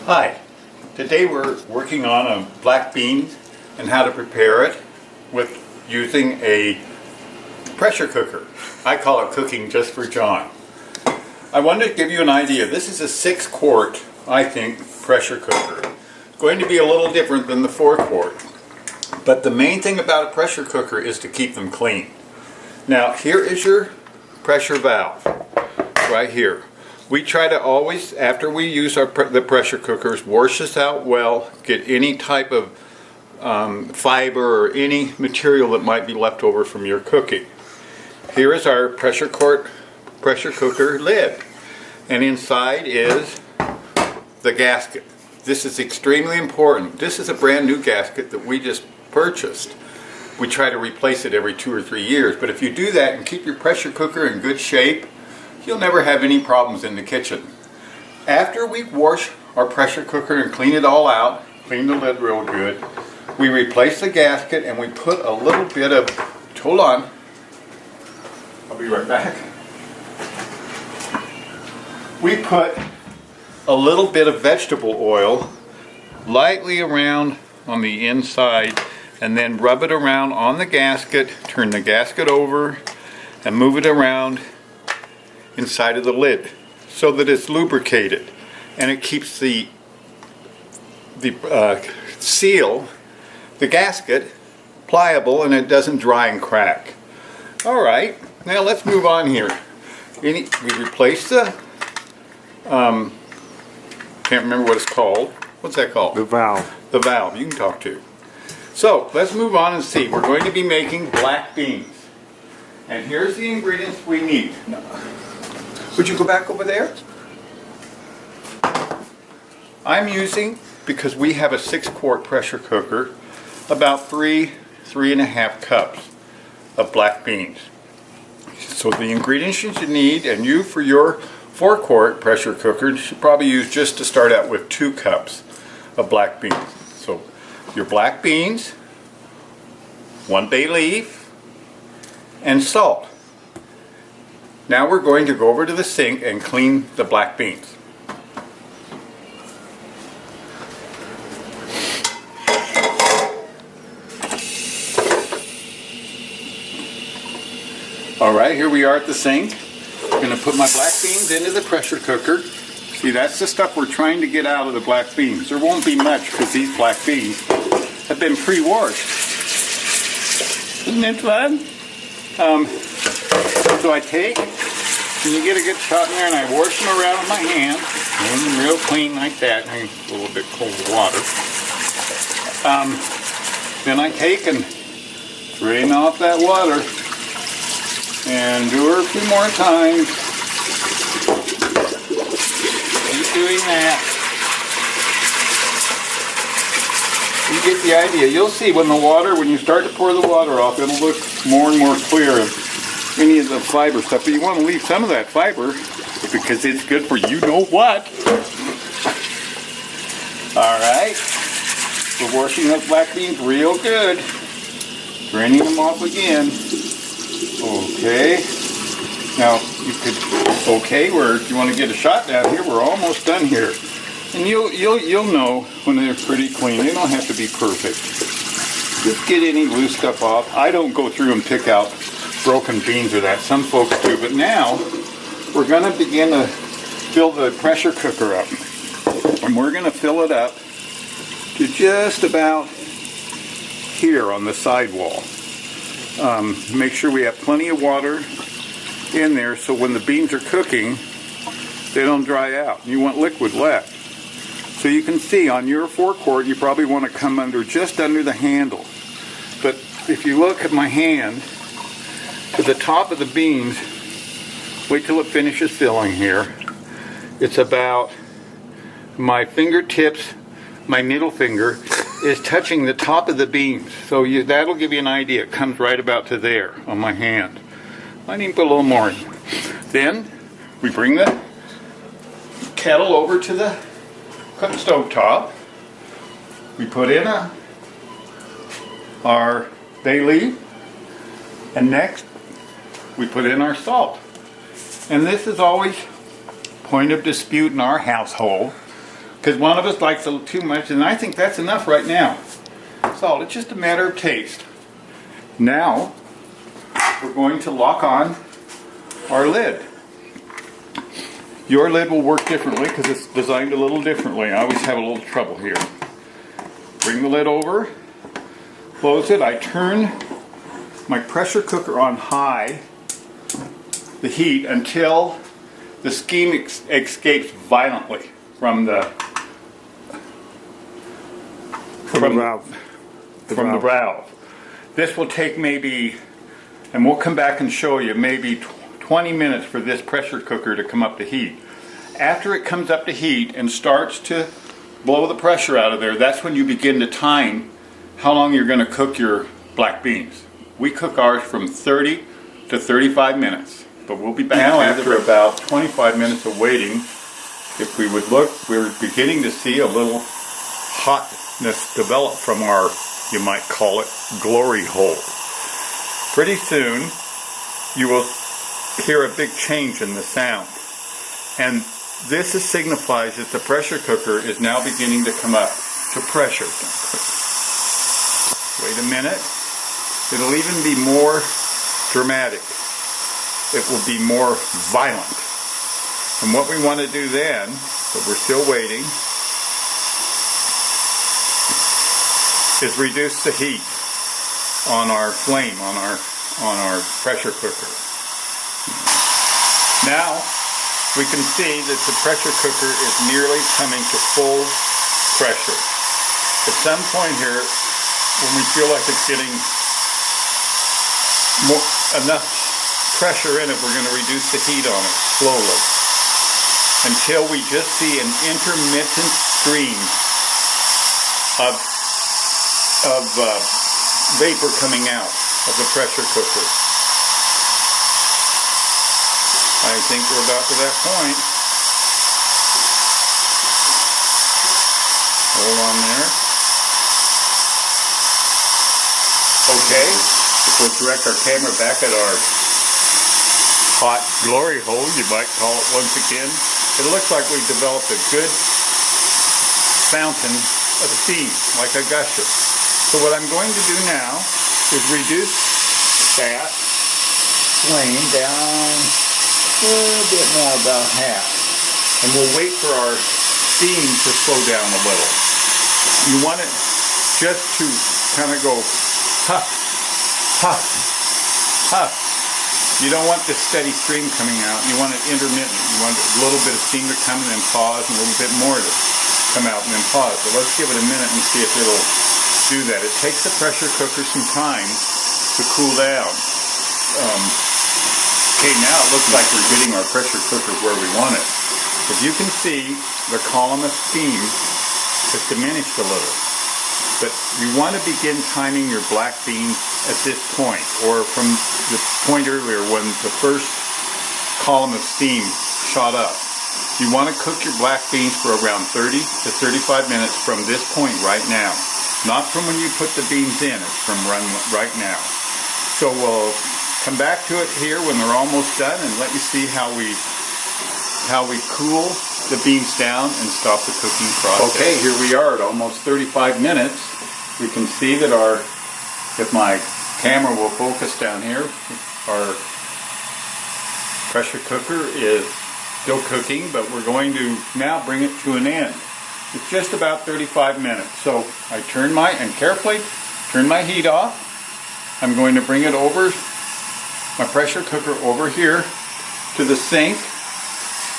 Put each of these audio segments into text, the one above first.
Hi, today we're working on a black bean and how to prepare it with using a pressure cooker. I call it cooking just for John. I wanted to give you an idea. This is a 6-quart, I think, pressure cooker. It's going to be a little different than the 4-quart. But the main thing about a pressure cooker is to keep them clean. Now here is your pressure valve right here. We try to always, after we use the pressure cookers, wash this out well, get any type of fiber or any material that might be left over from your cooking. Here is our pressure cooker lid, and inside is the gasket. This is extremely important. This is a brand new gasket that we just purchased. We try to replace it every 2 or 3 years, but if you do that and keep your pressure cooker in good shape, you'll never have any problems in the kitchen. After we wash our pressure cooker and clean it all out, clean the lid real good, we replace the gasket and we put a little bit of, hold on, I'll be right back. We put a little bit of vegetable oil lightly around on the inside and then rub it around on the gasket, turn the gasket over and move it around inside of the lid so that it's lubricated and it keeps the seal, the gasket, pliable and it doesn't dry and crack. Alright, now let's move on here. We replace the can't remember what it's called. What's that called? The valve. The valve you can talk to. So let's move on and see. We're going to be making black beans. And here's the ingredients we need. Would you go back over there? I'm using, because we have a 6-quart pressure cooker, about 3.5 cups of black beans. So the ingredients you need, and you for your 4-quart pressure cooker should probably use just to start out with 2 cups of black beans. So your black beans, 1 bay leaf, and salt. Now we're going to go over to the sink and clean the black beans. Alright, here we are at the sink. I'm going to put my black beans into the pressure cooker. See, that's the stuff we're trying to get out of the black beans. There won't be much because these black beans have been pre-washed. Isn't it fun? So I take, and you get a good shot in there, and I wash them around with my hand, and real clean like that, and a little bit cold water. Then I take and drain off that water, and do her a few more times. Keep doing that. You get the idea. You'll see when you start to pour the water off, it'll look more and more clear of any of the fiber stuff. But you want to leave some of that fiber because it's good for you know what. Alright. We're washing those black beans real good. Draining them off again. Okay. Now you could where if you want to get a shot down here, we're almost done here. And you'll know when they're pretty clean. They don't have to be perfect. Just get any loose stuff off. I don't go through and pick out broken beans or that. Some folks do. But now we're going to begin to fill the pressure cooker up. And we're going to fill it up to just about here on the sidewall. Make sure we have plenty of water in there so when the beans are cooking, they don't dry out. You want liquid left. So you can see on your 4-quart, you probably want to come just under the handle. But if you look at my hand, to the top of the beans, wait till it finishes filling here. It's about my fingertips, my middle finger is touching the top of the beans. So that'll give you an idea. It comes right about to there on my hand. I need to put a little more in. Then we bring the kettle over to the stove top. We put in our bay leaf, and next we put in our salt. And this is always point of dispute in our household. because one of us likes a little too much, and I think that's enough right now. Salt, it's just a matter of taste. Now, we're going to lock on our lid. Your lid will work differently because it's designed a little differently. I always have a little trouble here. Bring the lid over, close it. I turn my pressure cooker on high, the heat, until the steam escapes violently from the valve. This will take maybe, and we'll come back and show you, maybe 20 minutes for this pressure cooker to come up to heat. After it comes up to heat and starts to blow the pressure out of there, that's when you begin to time how long you're going to cook your black beans. We cook ours from 30 to 35 minutes, but we'll be back now after about 25 minutes of waiting. If we would look, we're beginning to see a little hotness develop from our, you might call it, glory hole. Pretty soon, you will hear a big change in the sound. And this signifies that the pressure cooker is now beginning to come up to pressure. Wait a minute. It'll even be more dramatic. It will be more violent. And what we want to do then, but we're still waiting, is reduce the heat on our flame, on our pressure cooker. Now we can see that the pressure cooker is nearly coming to full pressure. At some point here, when we feel like it's getting enough pressure in it, we're going to reduce the heat on it slowly until we just see an intermittent stream of vapor coming out of the pressure cooker. I think we're about to that point. Hold on there. Okay, if we'll direct our camera back at our hot glory hole, you might call it once again, it looks like we've developed a good fountain of steam, like a gusher. So what I'm going to do now is reduce that flame down a bit more, about half. And we'll wait for our steam to slow down a little. You want it just to kind of go huff, huff, huff. You don't want this steady stream coming out. You want it intermittent. You want a little bit of steam to come and then pause, and a little bit more to come out and then pause. So let's give it a minute and see if it'll do that. It takes the pressure cooker some time to cool down. Okay, now it looks like we're getting our pressure cooker where we want it. As you can see, the column of steam has diminished a little. But you want to begin timing your black beans at this point, or from the point earlier when the first column of steam shot up. You want to cook your black beans for around 30 to 35 minutes from this point right now. Not from when you put the beans in, it's from right now. So we'll come back to it here when they're almost done and let you see how we cool the beans down and stop the cooking process. Okay, here we are at almost 35 minutes. We can see that if my camera will focus down here, our pressure cooker is still cooking, but we're going to now bring it to an end. It's just about 35 minutes. So I carefully turn my heat off. I'm going to bring it over, my pressure cooker over here to the sink.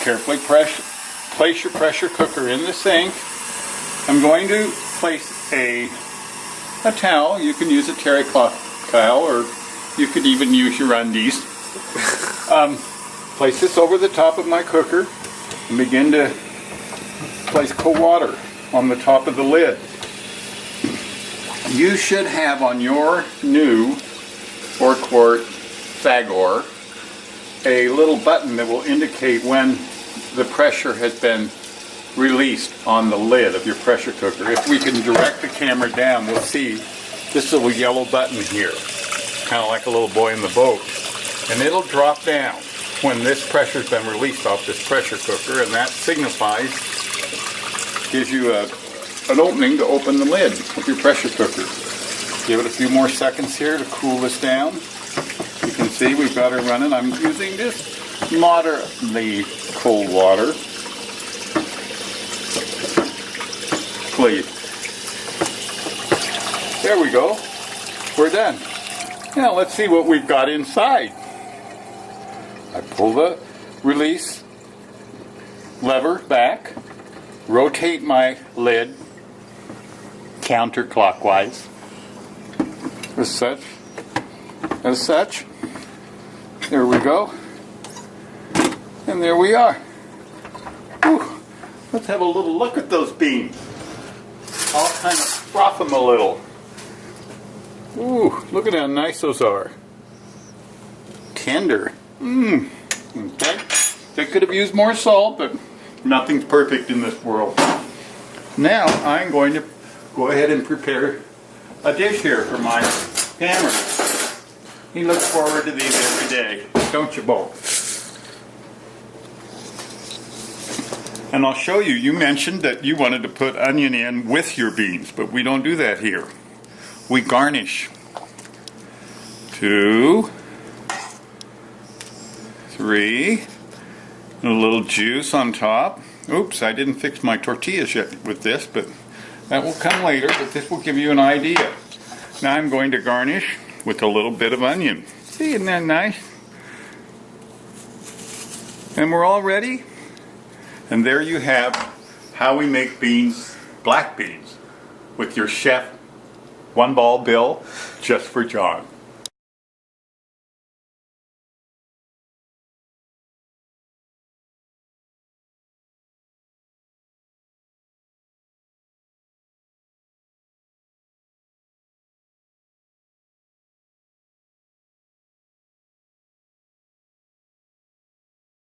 Carefully place your pressure cooker in the sink. I'm going to place a towel. You can use a terry cloth towel, or you could even use your undies. Place this over the top of my cooker and begin to place cold water on the top of the lid. You should have on your new 4-quart Fagor a little button that will indicate when the pressure has been released on the lid of your pressure cooker. If we can direct the camera down, we'll see this little yellow button here, kind of like a little boy in the boat. And it'll drop down when this pressure's been released off this pressure cooker, and that signifies gives you an opening to open the lid of your pressure cooker. Give it a few more seconds here to cool this down. You can see we've got her running. I'm using just moderately cold water. Please. There we go. We're done. Now let's see what we've got inside. I pull the release lever back, rotate my lid counterclockwise, as such. There we go. And there we are. Whew. Let's have a little look at those beans. I'll kind of froth them a little. Ooh, look at how nice those are. Tender. Okay. They could have used more salt, but nothing's perfect in this world. Now I'm going to go ahead and prepare a dish here for my hammer. He looks forward to these every day, don't you both? And I'll show you, you mentioned that you wanted to put onion in with your beans, but we don't do that here. We garnish. 2, 3, and a little juice on top. Oops, I didn't fix my tortillas yet with this, but that will come later, but this will give you an idea. Now I'm going to garnish with a little bit of onion. See, isn't that nice? And we're all ready. And there you have how we make beans, black beans, with your chef, One Ball Bill, just for John.